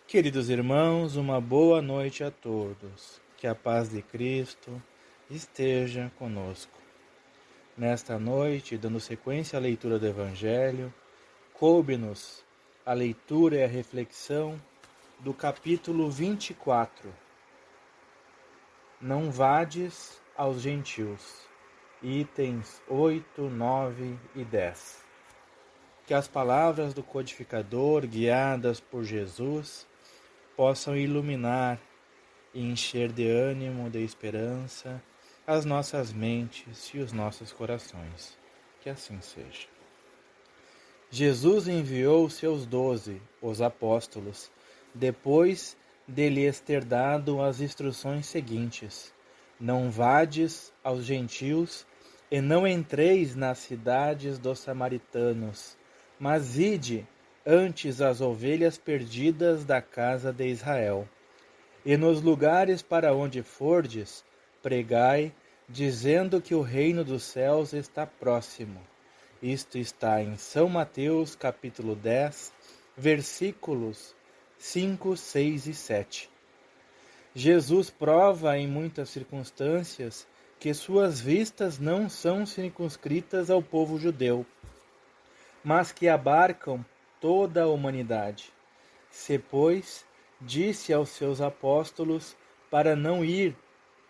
Queridos irmãos, uma boa noite a todos. Que a paz de Cristo esteja conosco. Nesta noite, dando sequência à leitura do Evangelho, coube-nos a leitura e a reflexão do capítulo 24. Não vades aos gentios, itens 8, 9 e 10. Que as palavras do codificador, guiadas por Jesus, possam iluminar e encher de ânimo, de esperança, as nossas mentes e os nossos corações. Que assim seja. Jesus enviou seus 12, os apóstolos, depois de lhes ter dado as instruções seguintes: Não vades aos gentios e não entreis nas cidades dos samaritanos, mas ide antes as ovelhas perdidas da casa de Israel. E nos lugares para onde fordes, pregai, dizendo que o reino dos céus está próximo. Isto está em São Mateus, capítulo 10, versículos 5, 6 e 7. Jesus prova em muitas circunstâncias que suas vistas não são circunscritas ao povo judeu, mas que abarcam toda a humanidade. Se, pois, disse aos seus apóstolos para não ir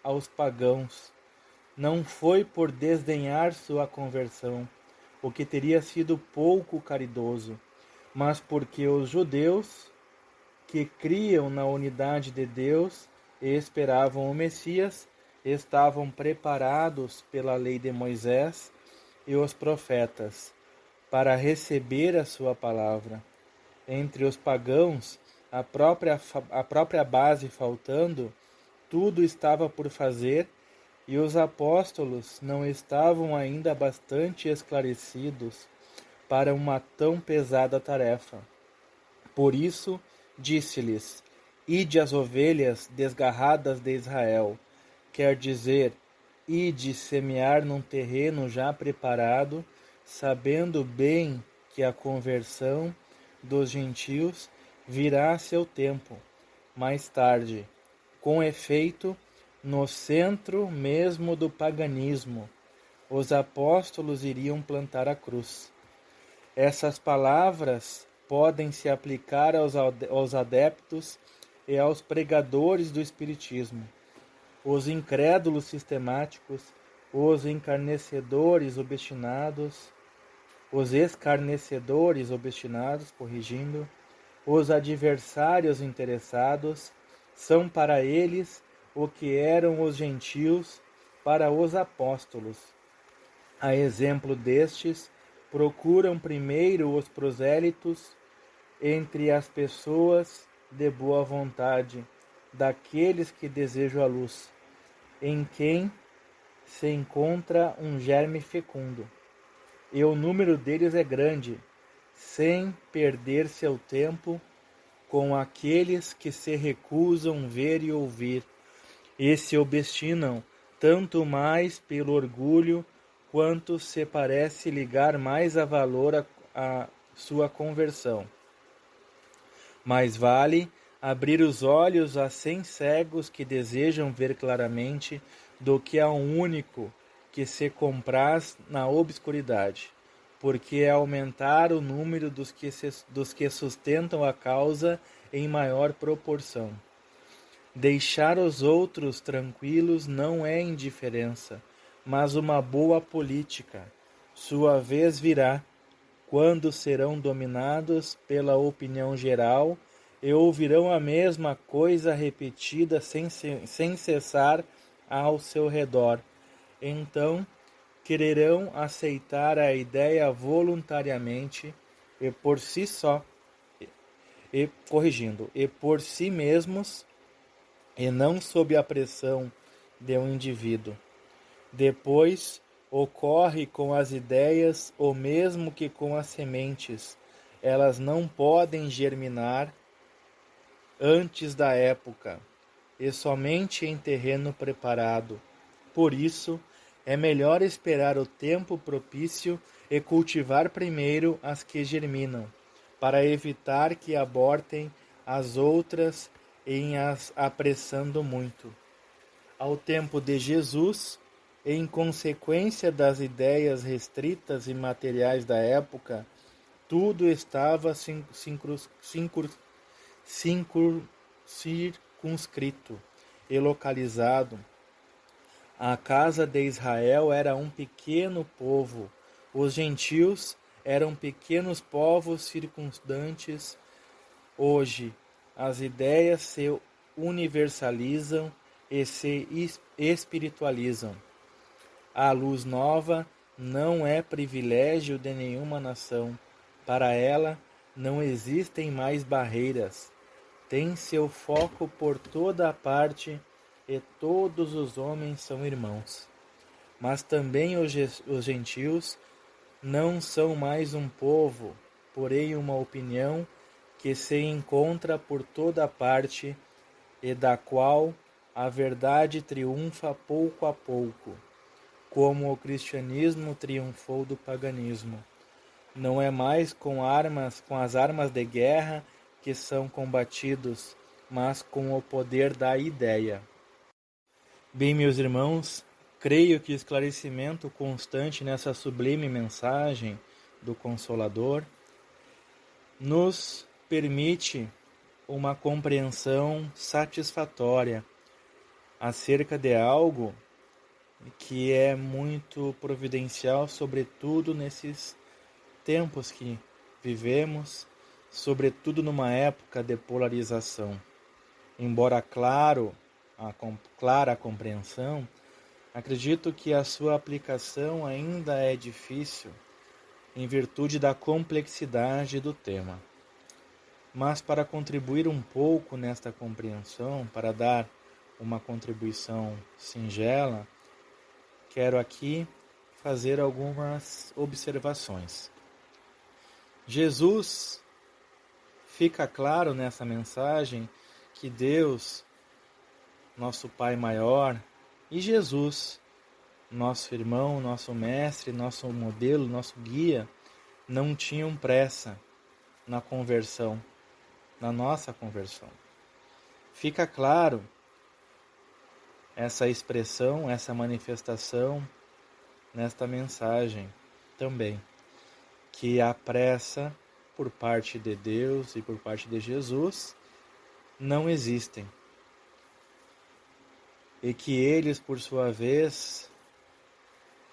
aos pagãos, não foi por desdenhar sua conversão, o que teria sido pouco caridoso, mas porque os judeus que criam na unidade de Deus e esperavam o Messias estavam preparados pela lei de Moisés e os profetas para receber a sua palavra. Entre os pagãos, a própria base faltando, tudo estava por fazer e os apóstolos não estavam ainda bastante esclarecidos para uma tão pesada tarefa. Por isso, disse-lhes: Ide as ovelhas desgarradas de Israel, quer dizer, ide semear num terreno já preparado, sabendo bem que a conversão dos gentios virá a seu tempo, mais tarde. Com efeito, no centro mesmo do paganismo, os apóstolos iriam plantar a cruz. Essas palavras podem se aplicar aos adeptos e aos pregadores do Espiritismo. Os incrédulos sistemáticos, os escarnecedores obstinados, os adversários interessados, são para eles o que eram os gentios para os apóstolos. A exemplo destes, procuram primeiro os prosélitos entre as pessoas de boa vontade, daqueles que desejam a luz, em quem se encontra um germe fecundo. E o número deles é grande, sem perder seu tempo com aqueles que se recusam ver e ouvir, e se obstinam tanto mais pelo orgulho, quanto se parece ligar mais a valor a sua conversão. Mais vale abrir os olhos a 100 cegos que desejam ver claramente, do que a um único que se compraz na obscuridade, porque é aumentar o número dos que sustentam a causa em maior proporção. Deixar os outros tranquilos não é indiferença, mas uma boa política. Sua vez virá, quando serão dominados pela opinião geral e ouvirão a mesma coisa repetida sem cessar ao seu redor. Então, quererão aceitar a ideia voluntariamente e por si só, e por si mesmos, e não sob a pressão de um indivíduo. Depois, ocorre com as ideias o mesmo que com as sementes. Elas não podem germinar antes da época, e somente em terreno preparado. Por isso, é melhor esperar o tempo propício e cultivar primeiro as que germinam, para evitar que abortem as outras em as apressando muito. Ao tempo de Jesus, em consequência das ideias restritas e materiais da época, tudo estava circunscrito e localizado. A casa de Israel era um pequeno povo. Os gentios eram pequenos povos circundantes. Hoje, as ideias se universalizam e se espiritualizam. A luz nova não é privilégio de nenhuma nação. Para ela, não existem mais barreiras. Tem seu foco por toda a parte e todos os homens são irmãos. Mas também os gentios não são mais um povo, porém uma opinião que se encontra por toda a parte e da qual a verdade triunfa pouco a pouco, como o cristianismo triunfou do paganismo. Não é mais com as armas de guerra que são combatidos, mas com o poder da ideia. Bem, meus irmãos, creio que o esclarecimento constante nessa sublime mensagem do Consolador nos permite uma compreensão satisfatória acerca de algo que é muito providencial, sobretudo nesses tempos que vivemos, sobretudo numa época de polarização. Embora clara a compreensão, acredito que a sua aplicação ainda é difícil em virtude da complexidade do tema. Mas para contribuir um pouco nesta compreensão, para dar uma contribuição singela, quero aqui fazer algumas observações. Jesus, fica claro nessa mensagem que Deus, nosso Pai maior, e Jesus, nosso irmão, nosso mestre, nosso modelo, nosso guia, não tinham pressa na conversão, na nossa conversão. Fica claro essa expressão, essa manifestação nesta mensagem também, que a pressa por parte de Deus e por parte de Jesus não existem. E que eles, por sua vez,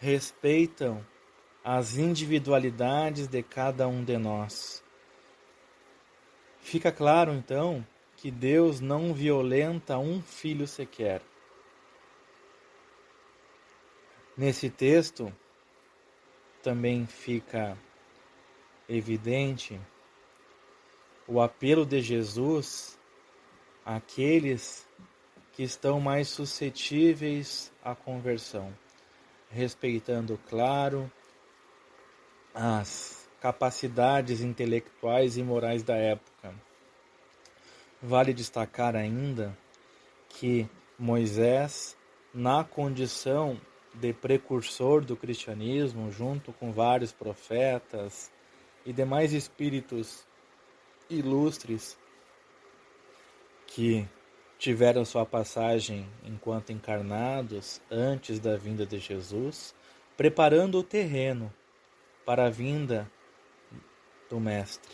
respeitam as individualidades de cada um de nós. Fica claro, então, que Deus não violenta um filho sequer. Nesse texto, também fica evidente o apelo de Jesus àqueles que estão mais suscetíveis à conversão, respeitando, claro, as capacidades intelectuais e morais da época. Vale destacar ainda que Moisés, na condição de precursor do cristianismo, junto com vários profetas e demais espíritos ilustres que tiveram sua passagem enquanto encarnados antes da vinda de Jesus, preparando o terreno para a vinda do Mestre.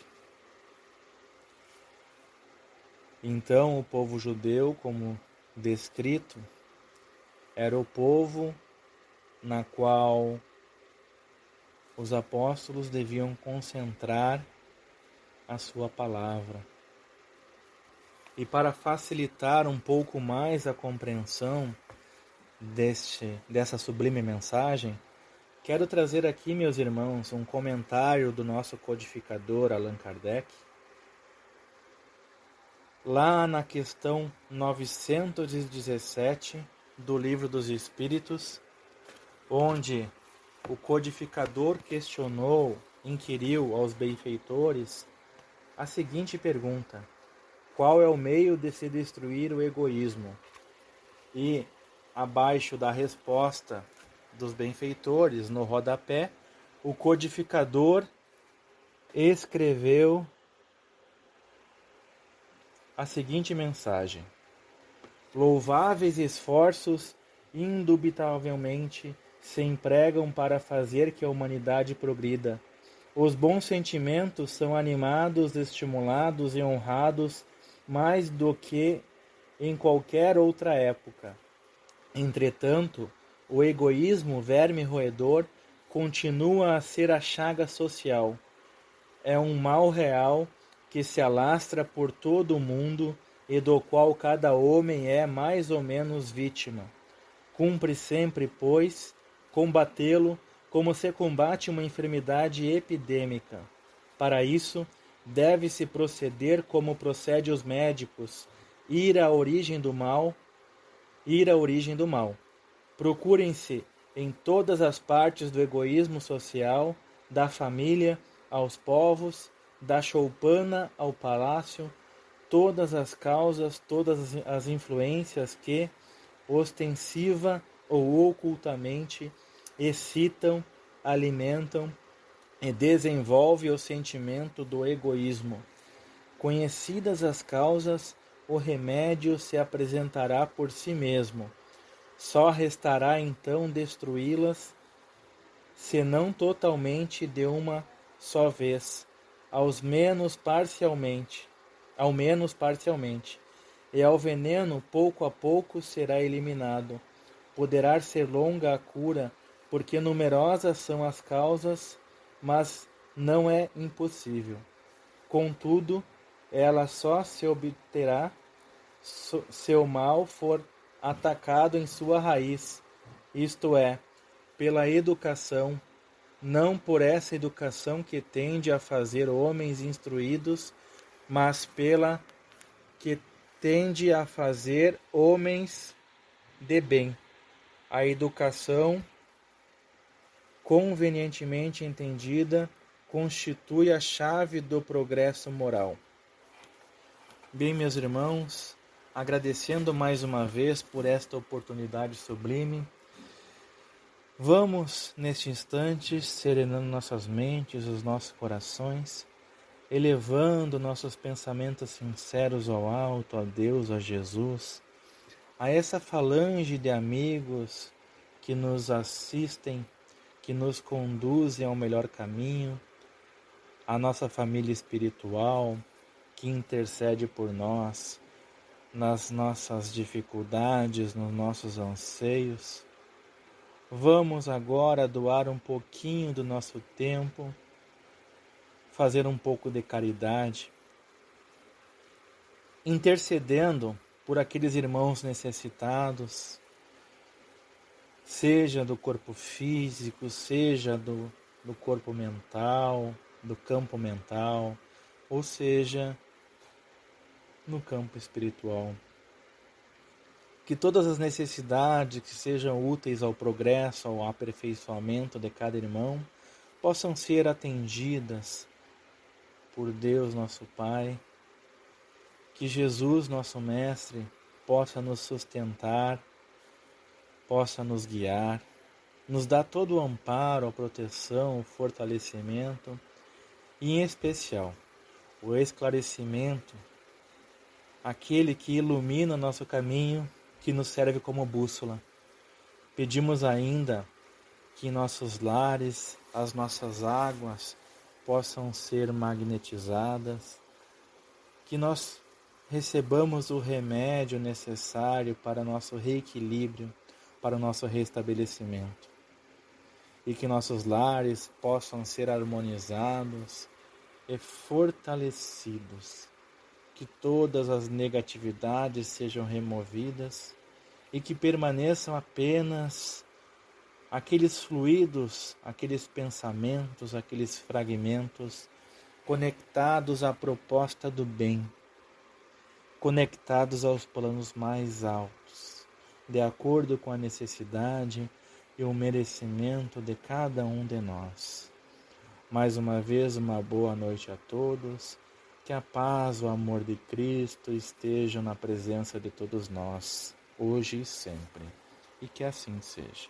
Então, o povo judeu, como descrito, era o povo na qual os apóstolos deviam concentrar a sua palavra. E para facilitar um pouco mais a compreensão dessa sublime mensagem, quero trazer aqui, meus irmãos, um comentário do nosso codificador Allan Kardec, lá na questão 917 do Livro dos Espíritos, onde o codificador inquiriu aos benfeitores a seguinte pergunta: qual é o meio de se destruir o egoísmo? E, abaixo da resposta dos benfeitores, no rodapé, o codificador escreveu a seguinte mensagem: louváveis esforços indubitavelmente se empregam para fazer que a humanidade progrida. Os bons sentimentos são animados, estimulados e honrados mais do que em qualquer outra época. Entretanto, o egoísmo, verme roedor, continua a ser a chaga social. É um mal real que se alastra por todo o mundo e do qual cada homem é mais ou menos vítima. Cumpre sempre, pois, combatê-lo como se combate uma enfermidade epidêmica. Para isso, deve-se proceder como procedem os médicos, ir à origem do mal. Procurem-se em todas as partes do egoísmo social, da família aos povos, da choupana ao palácio, todas as causas, todas as influências que, ostensiva ou ocultamente, excitam, alimentam e desenvolvem o sentimento do egoísmo. Conhecidas as causas, o remédio se apresentará por si mesmo. Só restará então destruí-las, se não totalmente de uma só vez, ao menos parcialmente, e ao veneno pouco a pouco será eliminado. Poderá ser longa a cura, porque numerosas são as causas, mas não é impossível. Contudo, ela só se obterá se o mal for atacado em sua raiz, isto é, pela educação, não por essa educação que tende a fazer homens instruídos, mas pela que tende a fazer homens de bem. A educação, convenientemente entendida, constitui a chave do progresso moral. Bem, meus irmãos, agradecendo mais uma vez por esta oportunidade sublime, vamos, neste instante, serenando nossas mentes, os nossos corações, elevando nossos pensamentos sinceros ao alto, a Deus, a Jesus, a essa falange de amigos que nos assistem, que nos conduzem ao melhor caminho, a nossa família espiritual, que intercede por nós, nas nossas dificuldades, nos nossos anseios. Vamos agora doar um pouquinho do nosso tempo, fazer um pouco de caridade, intercedendo por aqueles irmãos necessitados, seja do corpo físico, seja do corpo mental, do campo mental, ou seja, no campo espiritual. Que todas as necessidades que sejam úteis ao progresso, ao aperfeiçoamento de cada irmão, possam ser atendidas por Deus nosso Pai. Que Jesus, nosso Mestre, possa nos sustentar, possa nos guiar, nos dar todo o amparo, a proteção, o fortalecimento e, em especial, o esclarecimento, aquele que ilumina o nosso caminho, que nos serve como bússola. Pedimos ainda que em nossos lares as nossas águas possam ser magnetizadas, que nós recebamos o remédio necessário para nosso reequilíbrio, para o nosso restabelecimento, e que nossos lares possam ser harmonizados e fortalecidos, que todas as negatividades sejam removidas e que permaneçam apenas aqueles fluidos, aqueles pensamentos, aqueles fragmentos conectados à proposta do bem, conectados aos planos mais altos, de acordo com a necessidade e o merecimento de cada um de nós. Mais uma vez, uma boa noite a todos. Que a paz, o amor de Cristo estejam na presença de todos nós, hoje e sempre. E que assim seja.